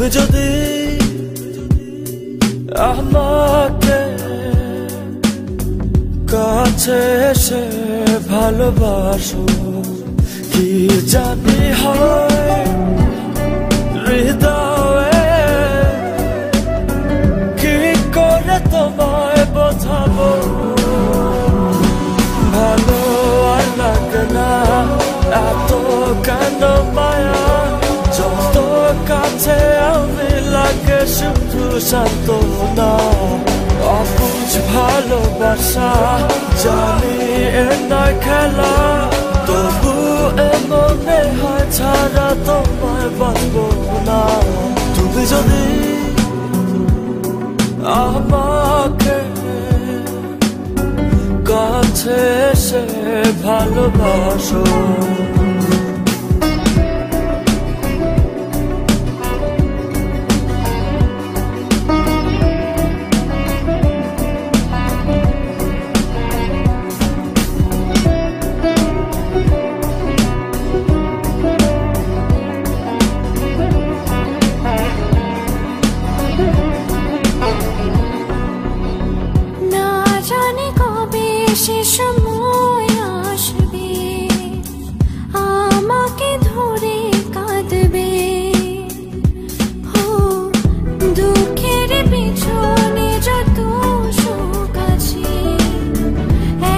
তুমি যদি আমাকে কাছে এসে ভালোবাসো, কি জানি হয় হৃদয়ে, কি করে তোমায় বোঝাবো। ভালো আর লাগে না এত কেন মায়া, যত কাছে আমি লাগে শুধু সান্ত্বনা। অবুঝ ভালোবাসা জানি এ নয় খেলা, তবু এ মনে হয় ছাড়া তোমায় বাঁচবো না। তুমি যদি আমাকে কাছে এসে ভালোবাসো। সে সময় আসবে আমাকে ধরে কাঁদবে, দুঃখের পিছনে যত সুখ আছে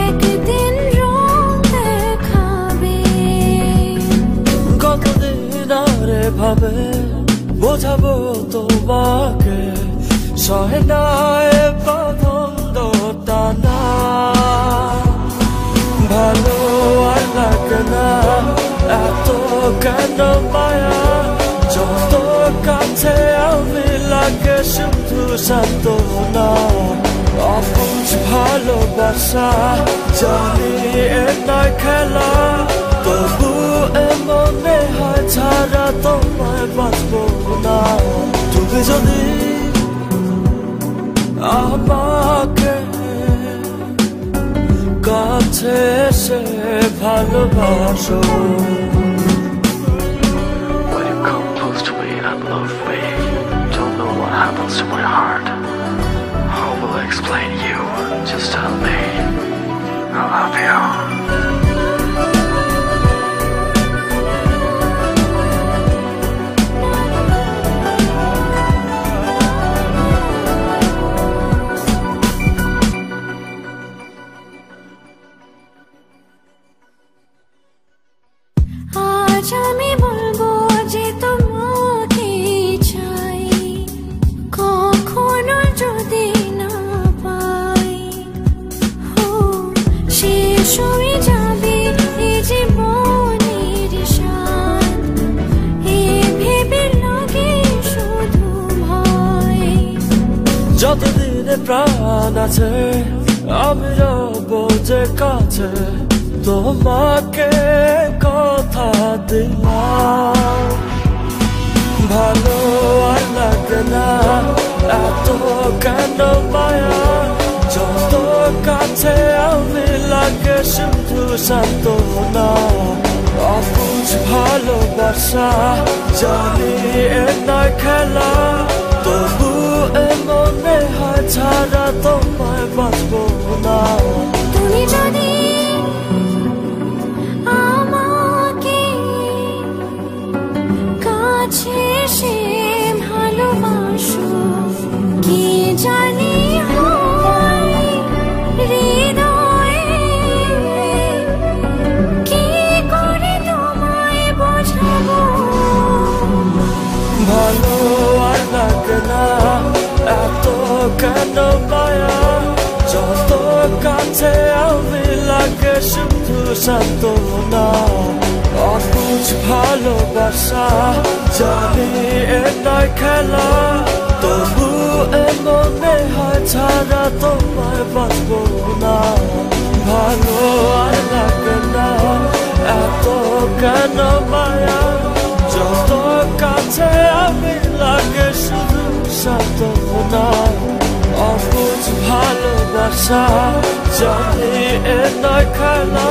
একদিন রং দেখাবে। কতদিন আরে ভাবে বোঝাবো তোমাকে, সহে না এ বাঁধনটা না। ভালো আর লাগে না এত কেন মায়া, যত কাছে আমি লাগে শুধু সান্ত্বনা। অবুঝ ভালোবাসা জানি এ নয় খেলা, তবু এ মনে হয় ছাড়া তোমায় বাঁচবো না। তুমি যদি আমাকে কাছে এসে ভালোবাসো। When you come close to me and love me, don't know what happens to my heart. How will I explain you? Just tell me I love you. আজ আমি বলবো যে তোমাকে চাই, কখনো যদি না পাই শেষ হয়ে যাবে এই জীবনের স্বাদ, এ ভেবে লাগে শুধু ভয়। যতদিনে প্রাণ আছে আমি রব যে কাছে, তোমাকে কথা দিলাম। ভালো আর লাগে না এত কেন মায়া, যত কাছে আমি লাগে শুধু সান্ত্বনা। অবুঝ ভালোবাসা জানি এ নয় খেলা, তবু এ মনে হয় ছাড়া তোমায় বাঁচবো না। তুমি যদি আমাকে কাছে এসে ভালোবাসো, কি জানি হয় হৃদয়ে, কি করে তোমায় বোঝাবো। ভালো আর লাগে না এত কেন মায়া, যত কাছে আমি লাগে শুধু সান্ত্বনা। অবুঝ ভালোবাসা জানি এ নয় খেলা, তবু এ মনে হয় ছাড়া তোমায় বাঁচবো না। ভালো আর লাগে না এত কেন মায়া, যত কাছে আমি লাগে শুধু সান্ত্বনা। অবুঝ ভালোবাসা জানি এ নয় খেলা,